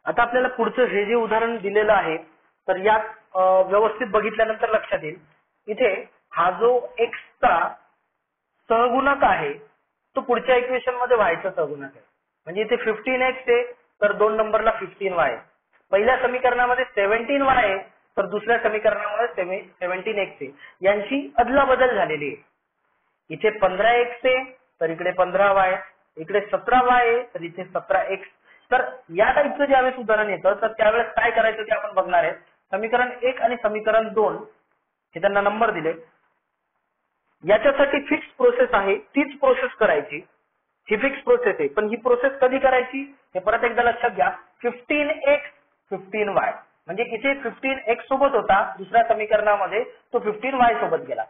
आता आपल्याला पुढचं हे जे उदाहरण दिलेलं आहे तर यात व्यवस्थित बघितल्यानंतर लक्षात येईल इथे हा जो x चा सहगुणक आहे तो पुढच्या इक्वेशन मध्ये y चा सहगुणक आहे. म्हणजे इथे 15x आहे तर 2 नंबरला 15y आहे. पहिल्या समीकरणामध्ये 17y आहे तर दुसऱ्या समीकरणामध्ये 17x आहे. यांची अदलाबदल झालेली आहे. इथे 15x आहे तर इकडे 15y, इकडे 17y आहे तर इथे 17x. तर या टाईपचं ज्यावेळेस उदाहरण येतं तर त्यावेळेस काय करायचं ते आपण बघणार आहे. समीकरण 1 आणि समीकरण 2 हे त्यांना नंबर दिले. याच्यासाठी फिक्स प्रोसेस आहे, तीच प्रोसेस करायची. ही फिक्स प्रोसेस आहे पण ही प्रोसेस कधी करायची हे परत एकदा लक्षात घ्या. 15x 15y म्हणजे इथे 15x सोबत होता दुसऱ्या समीकरणामध्ये तो 15y सोबत गेला.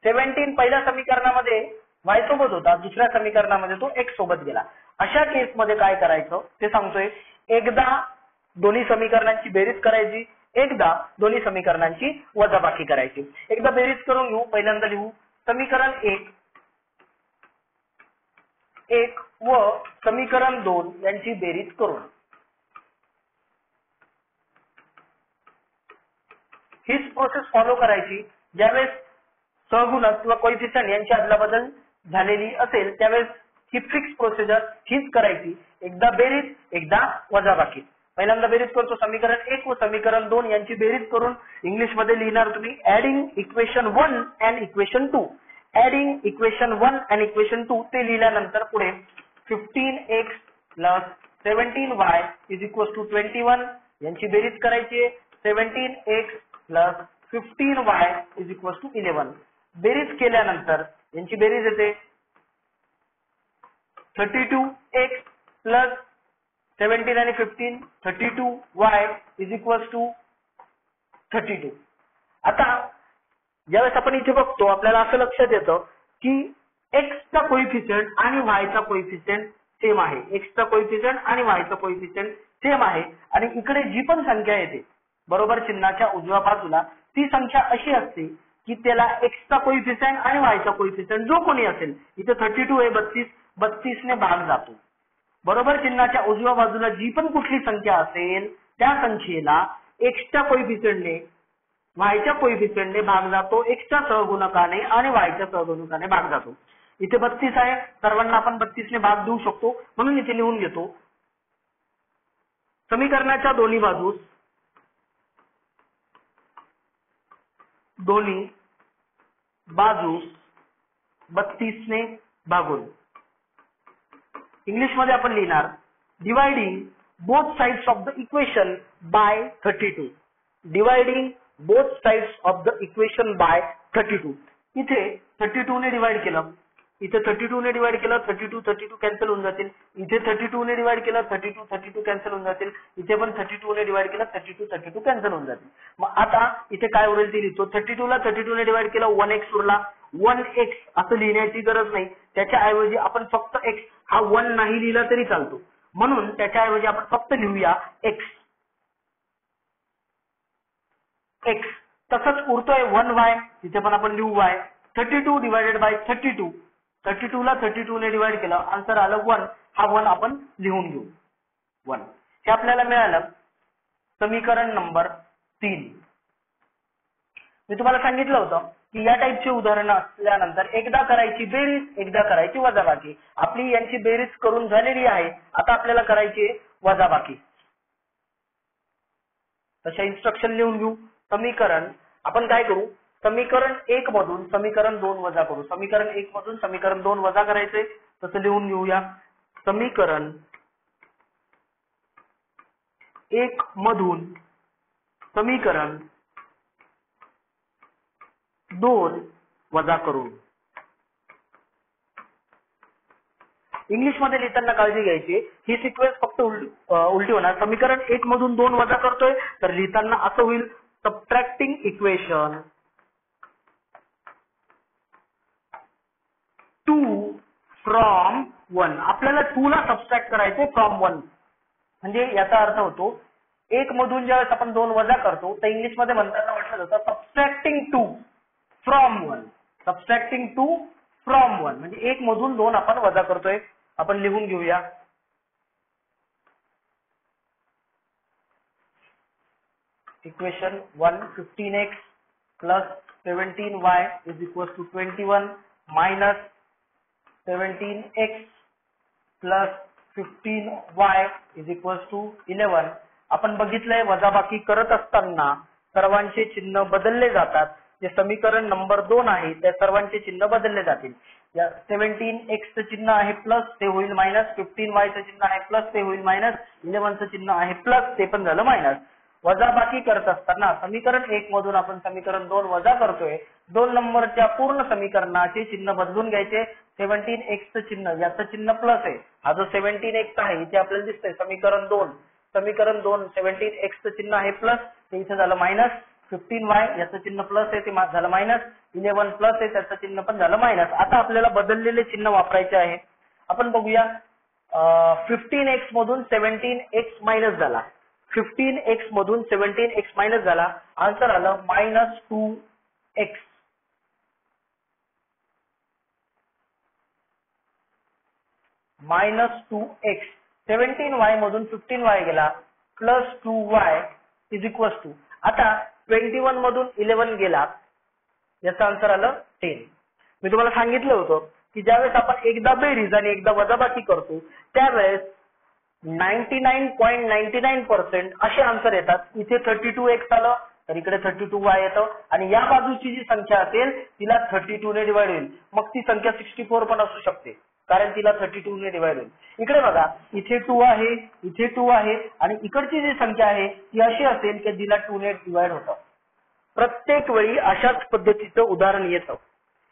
17 पहिल्या समीकरणामध्ये y सोबत होता दुसऱ्या समीकरणामध्ये तो x सोबत गेला. अशा केस मध्ये काय करायचं ते सांगतोय. एकदा दोन्ही समीकरणांची बेरीज करायची, एकदा दोन्ही समीकरणांची वजाबाकी करायची. एकदा बेरीज करून घेऊ. पहिल्यांदा लिहू समीकरण 1 व समीकरण 2 यांची बेरीज करून. हीच प्रोसेस फॉलो करायची. ज्यावेळेस सहगुणक किंवा कोएफिशियंट यांची अदलाबदल झालेली असेल त्यावेळेस ही फिक्स प्रोसिजर हीच करायची. एकदा बेरीज एकदा वजाबाकी. पहिल्यांदा बेरीज करतो समीकरण 1 व समीकरण 2 यांची बेरीज करून इंग्लिश मध्ये लिहिणार तुम्ही adding equation 1 and equation 2. Adding equation 1 and equation 2 ते लिहिल्यानंतर पुढे 15x + 17y = 21 यांची बेरीज करायची आहे. 17x + 15y = 11. बेरीज केल्यानंतर यांची बेरीज येते 32x + 17 आणि 15 32y = 32. आता ज्यावेळेस आपण इथे बघतो आपल्याला असं लक्षात येतं की x चा कोएफिशियंट आणि y चा कोएफिशियंट सेम आहे. x चा कोएफिशियंट आणि y चा कोएफिशियंट सेम आहे आणि इकडे जी पण संख्या येते बरोबर चिन्हाच्या उजव्या बाजूला ती संख्या अशी असते की त्याला x चा कोएफिशियंट आणि y चा कोएफिशियंट जो कोणी असेल इथे 32 आहे 32 ने भाग जातो. बरोबर चिन्हाच्या उजव्या बाजूला जी पण कुठली संख्या असेल त्या संख्येला x च्या कोएफिशियंटने y च्या कोएफिशियंटने भाग जातो. x च्या सहगुणकाने आणि y च्या सहगुणकाने भाग जातो. इथे 32 आहे सर्वांना आपण 32 ने भाग देऊ शकतो म्हणून इथे लिहून घेतो. समीकरणाच्या दोन्ही बाजूस 32 ने भागून. इंग्लिश मध्ये आपण लिहिणार dividing both sides of the equation by 32. Dividing both sides of the equation by 32. इथे 32 ने डिवाइड केलं, इथे 32 ने डिवाइड केलं 32 कॅन्सल होऊन जातील. इथे 32 ने डिवाइड केलं 32 कॅन्सल होऊन जातील. इथे पण 32 ने डिवाइड केलं 32 कॅन्सल होऊन जातील. मग आता इथे काय उरेल ते लिहितो. 32 ला 32 ने डिवाइड केलं 1x उरला. 1x असं लिहिण्याची गरज नाही. त्याच्या ऐवजी आपण फक्त x हा 1 नाही लिहिला तरी चालतो म्हणून त्याच्या ऐवजी आपण फक्त लिहूया x. तसंच उरतोय 1y तिथे पण आपण लिहू y. 32 divided by 32. 32 ला 32 ने डिवाइड केलं आन्सर आलं 1. हा 1 आपण लिहून घेऊ 1. हे आपल्याला मिळालं समीकरण नंबर 3. मी तुम्हाला सांगितलं होतं की या टाईपचे उदाहरण असल्यानंतर एकदा करायची बेरीज एकदा करायची वजाबाकी. आपली यांची बेरीज करून झालेली आहे. आता आपल्याला करायची वजाबाकी. तशा इन्स्ट्रक्शन लिहून घेऊ. समीकरण आपण काय करू समीकरण 1 मधून समीकरण 2 वजा करू. समीकरण 1 मधून समीकरण 2 वजा करायचे तसं लिहून घेऊया. समीकरण 1 मधून समीकरण 2 वजा करू. इंग्लिश मध्ये लिहिताना काळजी घ्यायची ही सिक्वेन्स फक्त उलटी होणार. समीकरण 1 मधून 2 वजा करतोय तर लिहिताना असं होईल सबट्रॅक्टिंग इक्वेशन 2 फ्रॉम 1. आपल्याला 2 ला सबट्रॅक्ट करायचे फ्रॉम 1. म्हणजे याचा अर्थ होतो 1 मधून ज्यावेळेस आपण 2 वजा करतो तर इंग्लिश मध्ये म्हणताना म्हटलं जातं सबट्रॅक्टिंग 2 फ्रॉम 1. सबट्रॅक्टिंग 2 फ्रॉम 1 म्हणजे 1 मधून 2 आपण वजा करतोय. आपण लिहून घेऊया equation 1 15x plus 17y is equals to 21 minus 17x plus 15y is equals to 11. आपण बघितलंय वजाबाकी करत असताना सर्वांचे चिन्ह बदलले जातात. जे समीकरण नंबर 2 आहे त्या सर्वांचे चिन्ह बदलले जातील. या 17x चं चिन्ह आहे प्लस ते होईल मायनस, 15y चं चिन्ह आहे प्लस ते होईल मायनस, 11 चं चिन्ह आहे प्लस ते पण झालं मायनस. वजाबाकी करत असताना समीकरण 1 मधून आपण समीकरण 2 वजा करतोय. 2 नंबरच्या पूर्ण समीकरणाचे चिन्ह बदलून घ्यायचे. 17x चं चिन्ह याचं चिन्ह प्लस आहे. हा जो 17x आहे इथे आपल्याला दिसतंय समीकरण 2 17x चं चिन्ह आहे प्लस ते इथे झालं मायनस, 15y याचं चिन्ह प्लस आहे ते झालं मायनस, 11 प्लस आहे त्याचं चिन्ह पण झालं मायनस. आता आपल्याला बदललेले चिन्ह वापरायचे आहे. आपण बघूया 15x मधून 17x मायनस झाला. 15x मधून 17x मायनस झाला. आन्सर आलं -2x. -2x. 17y मधून 15y गेला plus 2y is equal to, आता 21 मधून 11 गेला याचा आन्सर आलं 10. मी तुम्हाला सांगितलं होतं की ज्यावेळेस आपण एकदा बेरीज आणि एकदा वजाबाकी करतो त्यावेळेस 99.99% असे आन्सर येतात. इथे 32x आलं तर इकडे 32y येतं आणि या बाजूची जी संख्या असेल तिला 32 ने डिवाइड होईल. मग ती संख्या 64 पण असू शकते कारण तिला 32 ने डिवाइड होईल. इकडे बघा इथे 2 आहे, इथे 2 आहे आणि इकडची जी संख्या आहे ती अशी असेल की जिला 2 ने डिवाइड होतं. प्रत्येक वेळी अशाच पद्धतीचं उदाहरण येतं.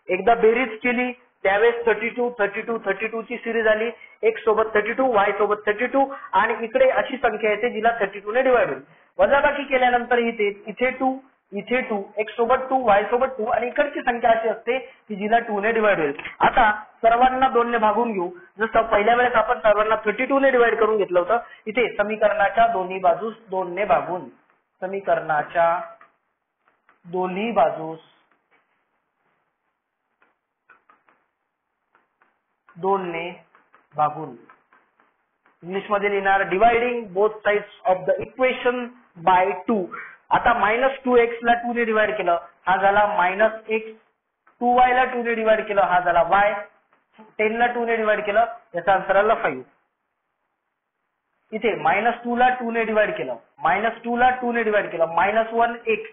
एकदा बेरीज केली त्यावेळेस 32 ची सिरीज आली, x सोबत 32 y सोबत 32 आणि इकडे अशी संख्या येते जिला 32 ने डिवाइड होईल. वजाबाकी केल्यानंतर इथे 2 इथे 2 x सोबत 2 y सोबत 2 आणि इकडची संख्या अशी असते की जिला 2 ने डिवाइड होईल. आता सर्वांना 2 ने भागून घेऊ. जसं पहिल्या वेळेस आपण सर्वांना 32 ने डिवाइड करून घेतलं होतं. इथे समीकरणाच्या दोन्ही बाजूस 2 ने भागून, समीकरणाच्या दोन्ही बाजूस 2 ने भागून. इंग्लिश मध्ये लिहिणार dividing both sides of the equation by 2. आता -2x ला 2 ने डिवाइड केलं हा झाला -x, 2y ला 2 ने डिवाइड केलं हा झाला y, 10 ला 2 ने डिवाइड केलं याचा आन्सर आला 5. इथे -2 ला 2 ने डिवाइड केलं, -2 ला 2 ने डिवाइड केलं, -1x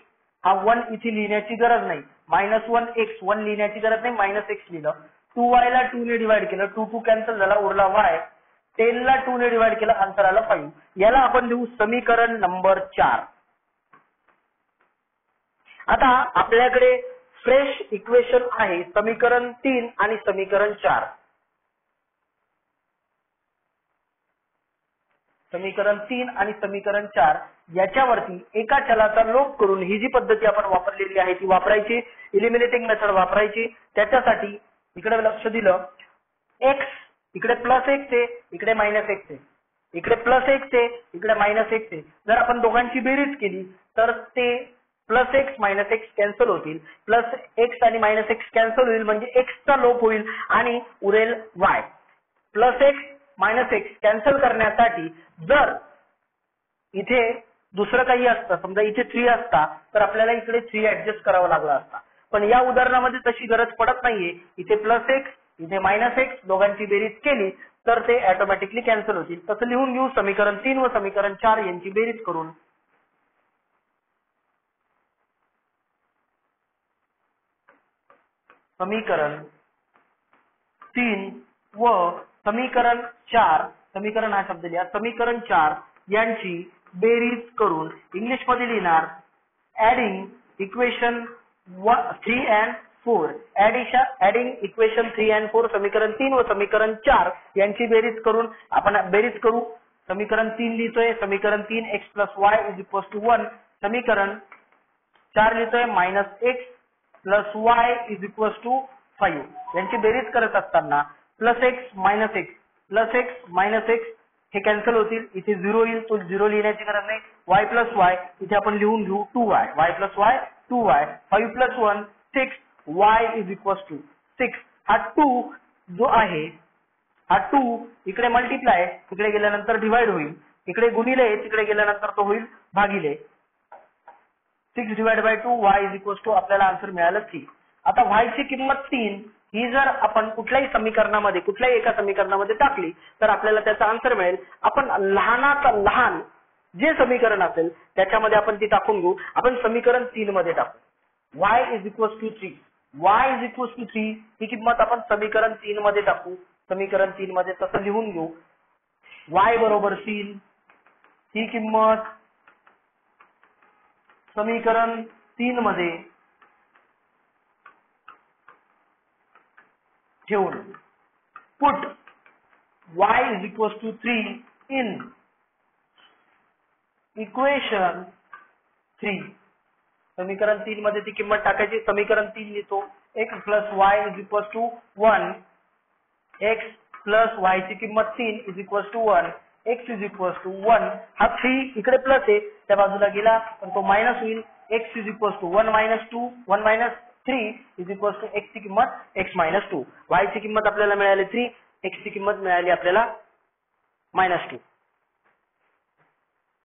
हा 1 इथे लिहिण्याची गरज नाही, -1x 1 लिहिण्याची गरज नाही, -x लिहिलं. 2y ला 2 ने डिवाइड केलं, 2 कॅन्सल झाला उरला y, 10 ला 2 ने डिवाइड केलं आन्सर आला 5. याला आपण लिहू समीकरण नंबर 4. आता आपल्याकडे फ्रेश इक्वेशन आहे समीकरण 3 आणि समीकरण 4. समीकरण 3 आणि समीकरण 4 याच्यावरती एका चलाचा लोप करून ही जी पद्धती आपण वापरलेली आहे ती वापरायची, इलिमिनेटिंग मेथड वापरायची. त्याच्यासाठी इकडे लक्ष दिलं, x इकडे प्लस x आहे, इकडे मायनस x आहे, इकडे प्लस x आहे, इकडे मायनस x आहे. जर आपण दोघांची बेरीज केली तर ते plus x minus x cancel होतील, प्लस एक्स आणि मायनस एक्स कॅन्सल होईल म्हणजे एक्सचा लोप होईल आणि उरेल Y. Plus x minus x cancel करण्यासाठी जर इथे दुसरं काही असतं, समजा इथे 3 असता तर आपल्याला इकडे 3 ऍडजस्ट करावा लागला असता, पण या उदाहरणामध्ये तशी गरज पडत नाहीये. इथे प्लस एक्स इथे मायनस एक्स दोघांची बेरीज केली तर ते ऑटोमॅटिकली कॅन्सल होतील. तसं लिहून घेऊ समीकरण 3 व समीकरण 4 यांची बेरीज करून. समीकरण 3 व समीकरण 4, समीकरण हा शब्द लिहा, समीकरण 4 यांची बेरीज करून इंग्लिश मध्ये लिहिणार adding equation 3 and 4. Adding equation 3 and 4 समीकरण 3 व समीकरण 4 यांची बेरीज करून आपण बेरीज करू. समीकरण 3 लिहितोय, समीकरण 3 x + y = 1, समीकरण 4 लिहितोय -x + y = 5. यांची बेरीज करत असताना +x - x हे कॅन्सल होतील, इथे 0 येईल, तो 0 लिहिण्याची गरज नाही. y + y इथे आपण लिहून घेऊ 2y, y + y 2y, 5 + 1 6, y = 6. हा 2 जो आहे हा 2 इकडे मल्टिप्लाय, तिकडे गेल्यानंतर डिवाइड होईल, इकडे गुणिले तिकडे गेल्यानंतर तो होईल भागिले. 6 divided by 2 y is equals to आपल्याला आन्सर मिळालं 3. आता y ची किंमत 3 ही जर आपण कुठल्याही समीकरणामध्ये कुठल्याही एका समीकरणामध्ये टाकली तर आपल्याला त्याचा आन्सर मिळेल. आपण लहानात लहान जे समीकरण असेल त्याच्यामध्ये आपण ती टाकून घेऊ. आपण समीकरण 3 मध्ये टाकू. y is equals to 3. y is equals to 3 ही किंमत आपण समीकरण 3 मध्ये टाकू. समीकरण 3 मध्ये तसं लिहून घेऊ. y बरोबर 3 ही किंमत समीकरण 3 मध्ये ठेवून put y is equals to 3 in equation 3. समीकरण 3 मध्ये ती किंमत टाकायची. समीकरण 3 लिहितो x plus y is equals to 1. x plus y ची किंमत 3 is equals to 1. x is equals to 1. हा 3 इकडे प्लस आहे त्या बाजूला गेला तर तो मायनस होईल. x is equals to 1 minus 2 1 minus 3 is equals to x ची किंमत x minus 2. y ची किंमत आपल्याला मिळाली 3, x ची किंमत मिळाली आपल्याला -2.